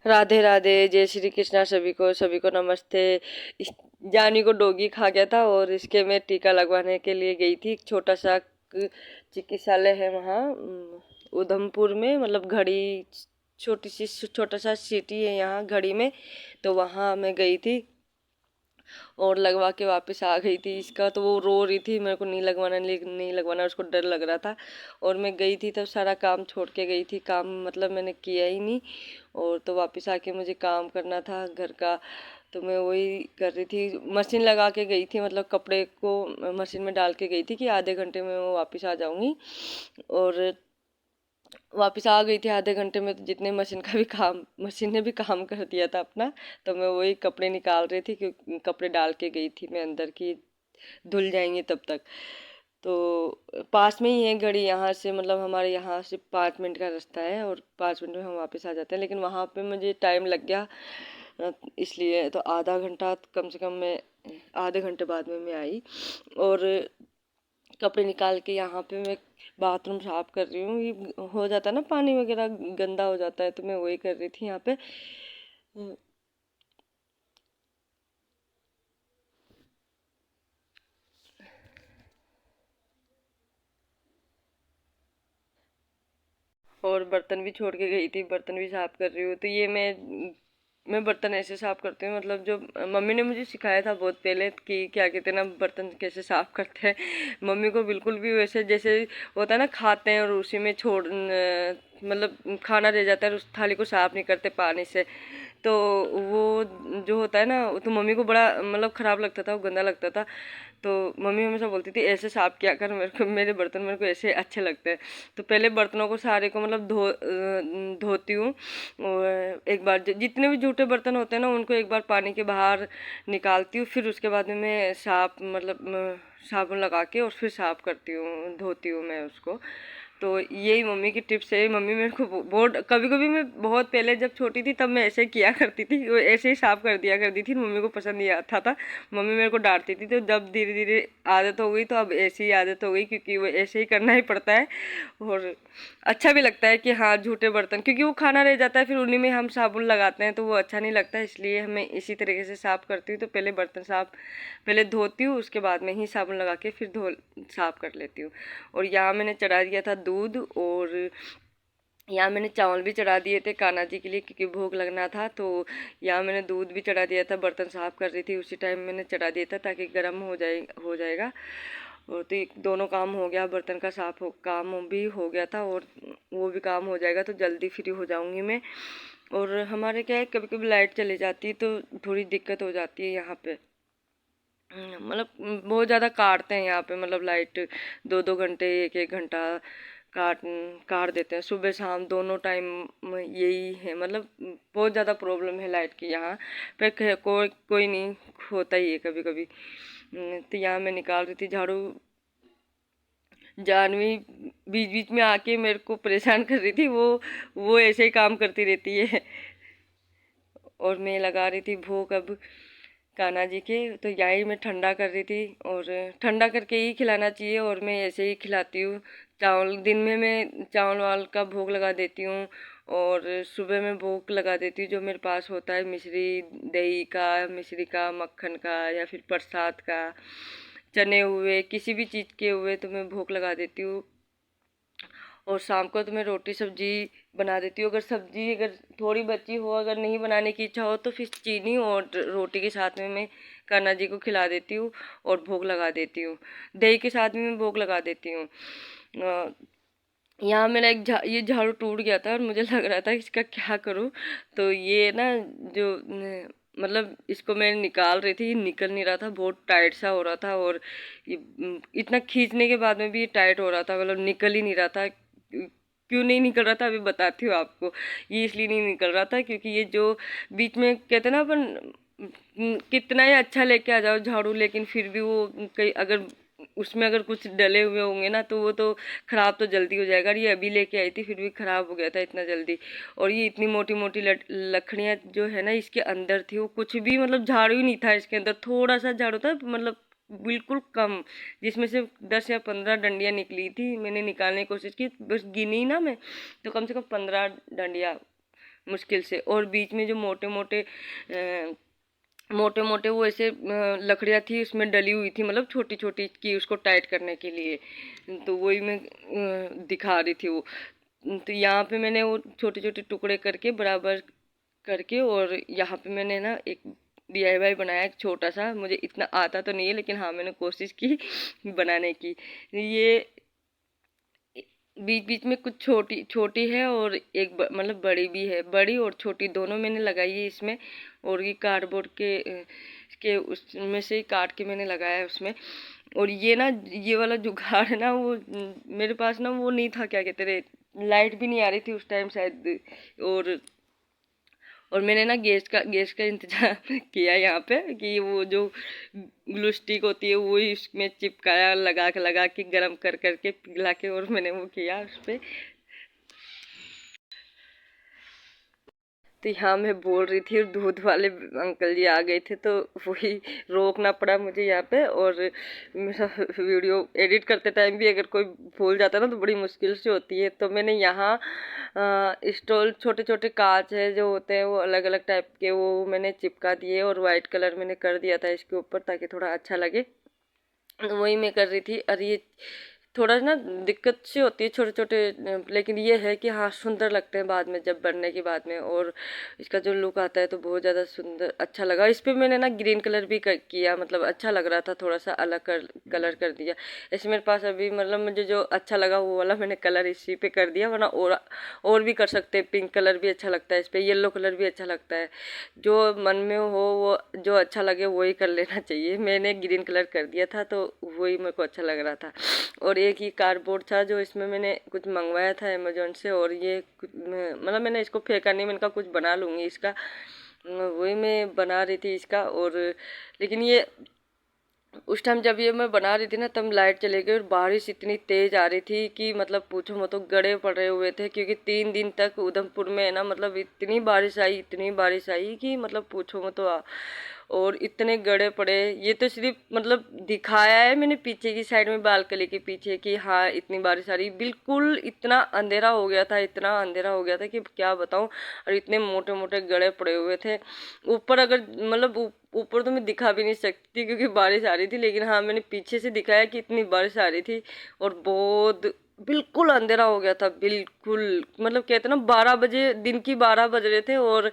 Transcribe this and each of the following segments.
राधे राधे, जय श्री कृष्णा सभी को नमस्ते। जानी को डोगी खा गया था और इसके मैं टीका लगवाने के लिए गई थी। एक छोटा सा चिकित्सालय है वहाँ उधमपुर में, मतलब घड़ी, छोटा सा सिटी है यहाँ घड़ी में। तो वहाँ मैं गई थी और लगवा के वापस आ गई थी इसका। तो वो रो रही थी, मेरे को नहीं लगवाना, नहीं लगवाना, उसको डर लग रहा था। और मैं गई थी तब सारा काम छोड़ के गई थी, काम मतलब मैंने किया ही नहीं। और तो वापस आके मुझे काम करना था घर का, तो मैं वही कर रही थी। मशीन लगा के गई थी, मतलब कपड़े को मशीन में डाल के गई थी कि आधे घंटे में वो वापस आ जाऊंगी। और वापस आ गई थी आधे घंटे में, तो जितने मशीन का भी काम, मशीन ने भी काम कर दिया था अपना। तो मैं वही कपड़े निकाल रही थी, क्योंकि कपड़े डाल के गई थी मैं अंदर की, धुल जाएंगे तब तक। तो पास में ही है घड़ी यहाँ से, मतलब हमारे यहाँ से 5 मिनट का रास्ता है और 5 मिनट में हम वापस आ जाते हैं। लेकिन वहाँ पे मुझे टाइम लग गया, इसलिए तो आधा घंटा कम से कम मैं, आधे घंटे बाद में मैं आई। और कपड़े निकाल के यहाँ पे मैं बाथरूम साफ कर रही हूँ। ये हो जाता है ना, पानी वगैरह गंदा हो जाता है, तो मैं वही कर रही थी यहाँ पे। और बर्तन भी छोड़ के गई थी, बर्तन भी साफ कर रही हूँ। तो ये मैं बर्तन ऐसे साफ करती हूँ, मतलब जो मम्मी ने मुझे सिखाया था बहुत पहले कि क्या कहते हैं ना, बर्तन कैसे साफ करते हैं। मम्मी को बिल्कुल भी वैसे जैसे होता है ना, खाते हैं और उसी में मतलब खाना रह जाता है, उस थाली को साफ नहीं करते पानी से। तो वो जो होता है ना, वो तो मम्मी को बड़ा मतलब खराब लगता था, वो गंदा लगता था। तो मम्मी हमेशा बोलती थी ऐसे साफ किया कर, मेरे को मेरे बर्तन मेरे को ऐसे अच्छे लगते हैं। तो पहले बर्तनों को सारे को मतलब धोती हूँ। और एक बार जितने भी जूठे बर्तन होते हैं ना, उनको एक बार पानी के बाहर निकालती हूँ। फिर उसके बाद में मैं साफ, मतलब साबुन लगा के और फिर साफ करती हूँ, धोती हूँ मैं उसको। तो यही मम्मी की टिप्स है। मम्मी मेरे को बहुत, कभी कभी मैं बहुत पहले जब छोटी थी तब मैं ऐसे किया करती थी, वो ऐसे ही साफ कर दिया करती थी, मम्मी को पसंद नहीं आता था, मम्मी मेरे को डांटती थी। तो जब धीरे धीरे आदत हो गई, तो अब ऐसी ही आदत हो गई, क्योंकि वो ऐसे ही करना ही पड़ता है। और अच्छा भी लगता है कि हाँ, झूठे बर्तन, क्योंकि वो खाना रह जाता है, फिर उन्हीं में हम साबुन लगाते हैं, तो वो अच्छा नहीं लगता है। इसलिए हमें इसी तरीके से साफ करती हूँ। तो पहले बर्तन साफ, पहले धोती हूँ, उसके बाद में ही साबुन लगा के फिर धो साफ कर लेती हूँ। और यहाँ मैंने चढ़ा दिया था दूध, और यहाँ मैंने चावल भी चढ़ा दिए थे कान्हा जी के लिए, क्योंकि भोग लगना था। तो यहाँ मैंने दूध भी चढ़ा दिया था, बर्तन साफ कर रही थी उसी टाइम मैंने चढ़ा दिया था, ताकि गर्म हो जाएगा। और तो एक दोनों काम हो गया, बर्तन का काम भी हो गया था, और वो भी काम हो जाएगा, तो जल्दी फ्री हो जाऊंगी मैं। और हमारे क्या है, कभी कभी लाइट चली जाती है तो थोड़ी दिक्कत हो जाती है यहाँ पे। मतलब बहुत ज़्यादा काटते हैं यहाँ पे, मतलब लाइट 2-2 घंटे, 1-1 घंटा काट काट देते हैं, सुबह शाम दोनों टाइम। यही है, मतलब बहुत ज़्यादा प्रॉब्लम है लाइट की यहाँ पे। कोई कोई नहीं, होता ही है कभी कभी। तो यहाँ मैं निकाल रही थी झाड़ू। जानवी बीच बीच में आके मेरे को परेशान कर रही थी, वो ऐसे ही काम करती रहती है। और मैं लगा रही थी भोग अब कान्हा जी के। तो यही मैं ठंडा कर रही थी, और ठंडा करके ही खिलाना चाहिए, और मैं ऐसे ही खिलाती हूँ। चावल दिन में मैं चावल वाल का भोग लगा देती हूँ, और सुबह में भोग लगा देती हूँ जो मेरे पास होता है, मिश्री, दही का, मिश्री का, मक्खन का, या फिर प्रसाद का, चने हुए, किसी भी चीज़ के हुए, तो मैं भोग लगा देती हूँ। और शाम को तो मैं रोटी सब्जी बना देती हूँ। अगर सब्जी अगर थोड़ी बची हो, अगर नहीं बनाने की इच्छा हो, तो फिर चीनी और रोटी के साथ में मैं कान्हा जी को खिला देती हूँ और भोग लगा देती हूँ। दही के साथ में मैं भोग लगा देती हूँ। यहाँ मेरा ये झाड़ू टूट गया था, और मुझे लग रहा था कि इसका क्या करूँ। तो ये ना, जो मतलब इसको मैं निकाल रही थी, ये निकल नहीं रहा था, बहुत टाइट सा हो रहा था। और ये इतना खींचने के बाद में भी ये टाइट हो रहा था, मतलब निकल ही नहीं रहा था। क्यों नहीं निकल रहा था अभी बताती हूँ आपको। ये इसलिए नहीं निकल रहा था, क्योंकि ये जो बीच में कहते हैं ना अपन, कितना ही अच्छा लेके आ जाओ झाड़ू, लेकिन फिर भी वो कहीं अगर उसमें अगर कुछ डले हुए होंगे ना, तो वो तो खराब तो जल्दी हो जाएगा। और ये अभी लेके आई थी, फिर भी खराब हो गया था इतना जल्दी। और ये इतनी मोटी मोटी लकड़ियाँ जो है ना इसके अंदर थी, वो कुछ भी मतलब झाड़ू ही नहीं था इसके अंदर, थोड़ा सा झाड़ू था, मतलब बिल्कुल कम, जिसमें से 10 या 15 डंडियाँ निकली थी। मैंने निकालने की कोशिश की, बस गिनी ना मैं, तो कम से कम 15 डंडियाँ मुश्किल से। और बीच में जो मोटे मोटे वो ऐसे लकड़ियाँ थी उसमें डली हुई थी, मतलब छोटी छोटी की उसको टाइट करने के लिए, तो वही मैं दिखा रही थी वो। तो यहाँ पे मैंने वो छोटे छोटे टुकड़े करके बराबर करके, और यहाँ पे मैंने ना एक DIY बनाया, एक छोटा सा। मुझे इतना आता तो नहीं है, लेकिन हाँ मैंने कोशिश की बनाने की। ये बीच बीच में कुछ छोटी छोटी है और एक मतलब बड़ी भी है, बड़ी और छोटी दोनों मैंने लगाई है इसमें। और ये कार्डबोर्ड के उसमें से ही काट के मैंने लगाया है उसमें। और ये ना, ये वाला जुगाड़ है ना, वो मेरे पास ना वो नहीं था, क्या कहते रहे, लाइट भी नहीं आ रही थी उस टाइम शायद। और और मैंने ना गैस का इंतजाम किया यहाँ पे, कि वो जो ग्लू स्टिक होती है वो इसमें चिपकाया, लगा के गरम कर करके पिघला के, और मैंने वो किया उस पर। तो यहाँ मैं बोल रही थी और दूध वाले अंकल जी आ गए थे, तो वही रोकना पड़ा मुझे यहाँ पे। और मेरा वीडियो एडिट करते टाइम भी अगर कोई भूल जाता है ना तो बड़ी मुश्किल से होती है। तो मैंने यहाँ स्टॉल, छोटे छोटे कांच है जो होते हैं वो अलग अलग टाइप के, वो मैंने चिपका दिए और वाइट कलर मैंने कर दिया था इसके ऊपर, ताकि थोड़ा अच्छा लगे। वही मैं कर रही थी। और ये थोड़ा ना दिक्कत सी होती है छोटे छोटे, लेकिन ये है कि हाँ सुंदर लगते हैं बाद में, जब बनने के बाद में। और इसका जो लुक आता है तो बहुत ज़्यादा सुंदर अच्छा लगा। इस पे मैंने ना ग्रीन कलर भी किया, मतलब अच्छा लग रहा था, थोड़ा सा अलग कलर कर दिया। ऐसे मेरे पास अभी मतलब मुझे जो अच्छा लगा वो वाला मैंने कलर इसी पे कर दिया, वरना और भी कर सकते हैं। पिंक कलर भी अच्छा लगता है इस पे, येलो कलर भी अच्छा लगता है। जो मन में हो वो जो अच्छा लगे वही कर लेना चाहिए। मैंने ग्रीन कलर कर दिया था तो वही मेरे को अच्छा लग रहा था। और एक ही कार्डबोर्ड था जो इसमें मैंने कुछ मंगवाया था अमेजोन से, और ये मतलब मैंने इसको फेंका नहीं, मैंने कहा कुछ बना लूँगी इसका। वही मैं बना रही थी इसका। और लेकिन ये उस टाइम जब ये मैं बना रही थी ना, तब लाइट चली गई और बारिश इतनी तेज आ रही थी कि मतलब पूछो मत, तो गड़े पड़े हुए थे। क्योंकि 3 दिन तक उधमपुर में है ना, मतलब इतनी बारिश आई, इतनी बारिश आई कि मतलब पूछो मत तो। और इतने गड़े पड़े। ये तो सिर्फ मतलब दिखाया है मैंने पीछे की साइड में, बालकनी के पीछे, कि हाँ इतनी बारिश आ रही। बिल्कुल इतना अंधेरा हो गया था, इतना अंधेरा हो गया था कि क्या बताऊं। और इतने मोटे मोटे गड़े पड़े हुए थे ऊपर। अगर मतलब ऊपर तो मैं दिखा भी नहीं सकती क्योंकि बारिश आ रही थी, लेकिन हाँ मैंने पीछे से दिखाया कि इतनी बारिश आ रही थी। और बहुत बिल्कुल अंधेरा हो गया था, बिल्कुल मतलब कहते ना 12 बजे, दिन की 12 बज रहे थे। और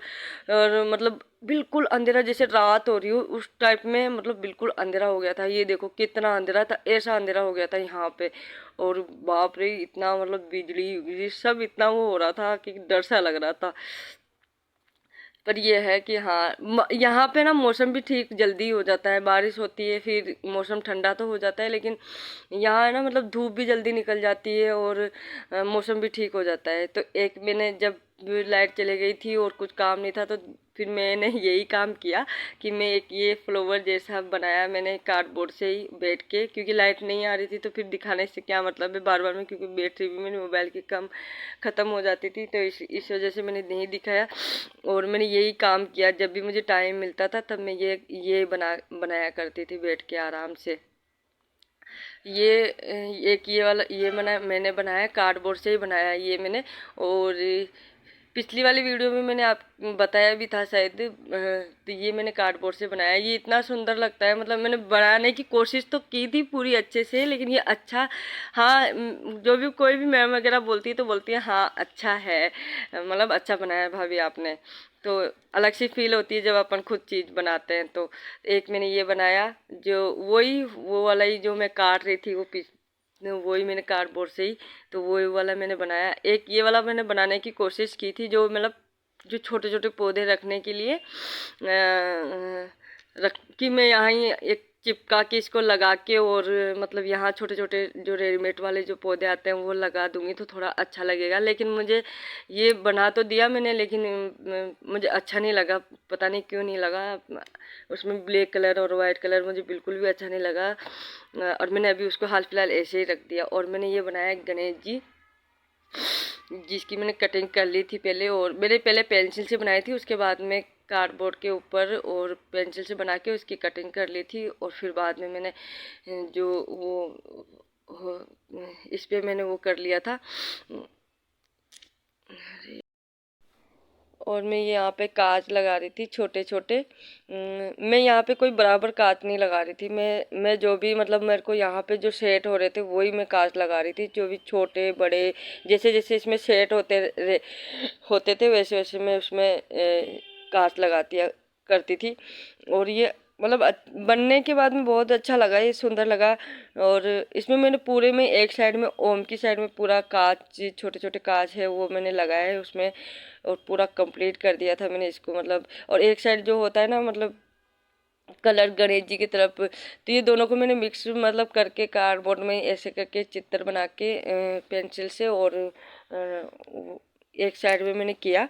मतलब बिल्कुल अंधेरा, जैसे रात हो रही हो उस टाइप में, मतलब बिल्कुल अंधेरा हो गया था। ये देखो कितना अंधेरा था, ऐसा अंधेरा हो गया था यहाँ पे। और बाप रे, इतना मतलब बिजली बिजली सब इतना वो हो रहा था कि डर सा लग रहा था। पर ये है कि हाँ यहाँ पे ना मौसम भी ठीक जल्दी हो जाता है, बारिश होती है फिर मौसम ठंडा तो हो जाता है, लेकिन यहाँ है ना मतलब धूप भी जल्दी निकल जाती है और मौसम भी ठीक हो जाता है। तो एक मैंने जब लाइट चली गई थी और कुछ काम नहीं था, तो फिर मैंने यही काम किया कि मैं एक ये फ्लावर जैसा बनाया मैंने कार्डबोर्ड से ही बैठ के। क्योंकि लाइट नहीं आ रही थी तो फिर दिखाने से क्या मतलब है बार बार में, क्योंकि बैटरी भी मेरी मोबाइल की कम ख़त्म हो जाती थी, तो इस वजह से मैंने नहीं दिखाया। और मैंने यही काम किया, जब भी मुझे टाइम मिलता था तब मैं ये बनाया करती थी बैठ के आराम से। ये एक ये वाला ये मैंने बनाया कार्डबोर्ड से ही बनाया ये मैंने। और पिछली वाली वीडियो में मैंने आप बताया भी था शायद, तो ये मैंने कार्डबोर्ड से बनाया। ये इतना सुंदर लगता है, मतलब मैंने बनाने की कोशिश तो की थी पूरी अच्छे से, लेकिन ये अच्छा, हाँ जो भी कोई भी मैम वगैरह बोलती है तो बोलती है हाँ अच्छा है, मतलब अच्छा बनाया है भाभी आपने। तो अलग सी फील होती है जब अपन खुद चीज़ बनाते हैं। तो एक मैंने ये बनाया, जो वही वो वाला ही जो मैं काट रही थी, वही मैंने कार्डबोर्ड से ही, तो वही वाला मैंने बनाया। एक ये वाला मैंने बनाने की कोशिश की थी, जो मतलब जो छोटे छोटे पौधे रखने के लिए रख कि मैं यहाँ ही एक चिपका के इसको लगा के, और मतलब यहाँ छोटे छोटे जो रेडीमेड वाले जो पौधे आते हैं वो लगा दूंगी तो थोड़ा अच्छा लगेगा। लेकिन मुझे ये बना तो दिया मैंने, लेकिन मुझे अच्छा नहीं लगा, पता नहीं क्यों नहीं लगा। उसमें ब्लैक कलर और वाइट कलर मुझे बिल्कुल भी अच्छा नहीं लगा। और मैंने अभी उसको हाल फिलहाल ऐसे ही रख दिया। और मैंने ये बनाया गणेश जी, जिसकी मैंने कटिंग कर ली थी पहले। और मैंने पहले पेंसिल से बनाई थी, उसके बाद में कार्डबोर्ड के ऊपर और पेंसिल से बना के उसकी कटिंग कर ली थी। और फिर बाद में मैंने जो इस पे मैंने वो कर लिया था। और मैं यहाँ पे कांच लगा रही थी छोटे छोटे। मैं यहाँ पे कोई बराबर कांच नहीं लगा रही थी, मैं जो भी मतलब मेरे को यहाँ पे जो सेट हो रहे थे वही मैं कांच लगा रही थी, जो भी छोटे बड़े जैसे जैसे इसमें सेट होते थे वैसे वैसे मैं उसमें कांच लगाती करती थी। और ये मतलब बनने के बाद में बहुत अच्छा लगा, ये सुंदर लगा। और इसमें मैंने पूरे में एक साइड में ओम की साइड में पूरा कांच, छोटे छोटे कांच है वो मैंने लगाया है उसमें, और पूरा कंप्लीट कर दिया था मैंने इसको मतलब। और एक साइड जो होता है ना मतलब कलर गणेश जी की तरफ, तो ये दोनों को मैंने मिक्स मतलब करके कार्डबोर्ड में ऐसे करके चित्र बना के पेंसिल से, और एक साइड में मैंने किया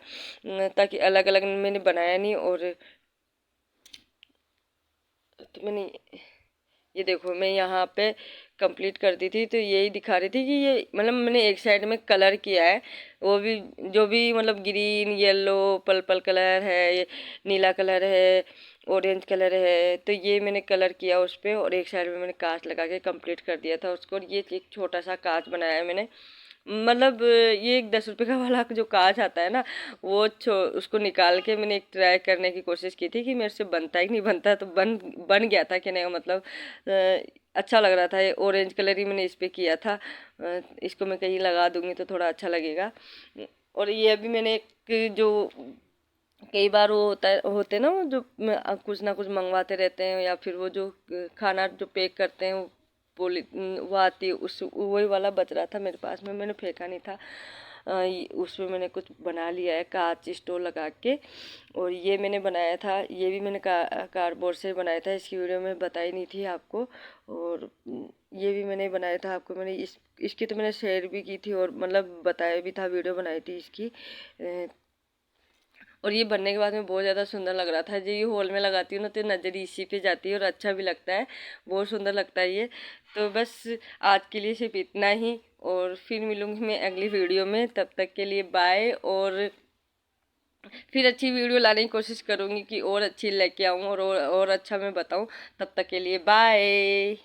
ताकि अलग अलग मैंने बनाया नहीं। और तो मैंने ये देखो मैं यहाँ पे कंप्लीट कर दी थी, तो यही दिखा रही थी कि ये मतलब मैंने एक साइड में कलर किया है, वो भी जो भी मतलब ग्रीन येलो पर्पल कलर है, ये नीला कलर है, ऑरेंज कलर है, तो ये मैंने कलर किया उस पे। और एक साइड में मैंने कांच लगा के कंप्लीट कर दिया था उसको। और ये एक छोटा सा कांच बनाया है मैंने, मतलब ये एक 10 रुपए का वाला जो कांच आता है ना, वो उसको निकाल के मैंने एक ट्राई करने की कोशिश की थी कि मेरे से बनता ही नहीं बनता, तो बन गया था कि नहीं मतलब अच्छा लग रहा था। ये ऑरेंज कलर ही मैंने इस पे किया था। इसको मैं कहीं लगा दूंगी तो थोड़ा अच्छा लगेगा। और ये अभी मैंने एक जो कई बार वो होते ना वो जो कुछ ना कुछ मंगवाते रहते हैं, या फिर वो जो खाना जो पैक करते हैं वो वो आती है, उस वही वाला बच रहा था मेरे पास में, मैंने फेंका नहीं था। उसमें मैंने कुछ बना लिया है कांच स्टोर लगा के। और ये मैंने बनाया था, ये भी मैंने कार्डबोर्ड से बनाया था, इसकी वीडियो में बताई नहीं थी आपको। और ये भी मैंने बनाया था आपको, मैंने इसकी तो मैंने शेयर भी की थी और मतलब बताया भी था, वीडियो बनाई थी इसकी। और ये बनने के बाद में बहुत ज़्यादा सुंदर लग रहा था। जो ये हॉल में लगाती हूँ ना तो नज़र इसी पे जाती है और अच्छा भी लगता है, बहुत सुंदर लगता है ये। तो बस आज के लिए सिर्फ इतना ही, और फिर मिलूंगी मैं अगली वीडियो में। तब तक के लिए बाय। और फिर अच्छी वीडियो लाने की कोशिश करूँगी कि और अच्छी लेके आऊँ और अच्छा मैं बताऊँ। तब तक के लिए बाय।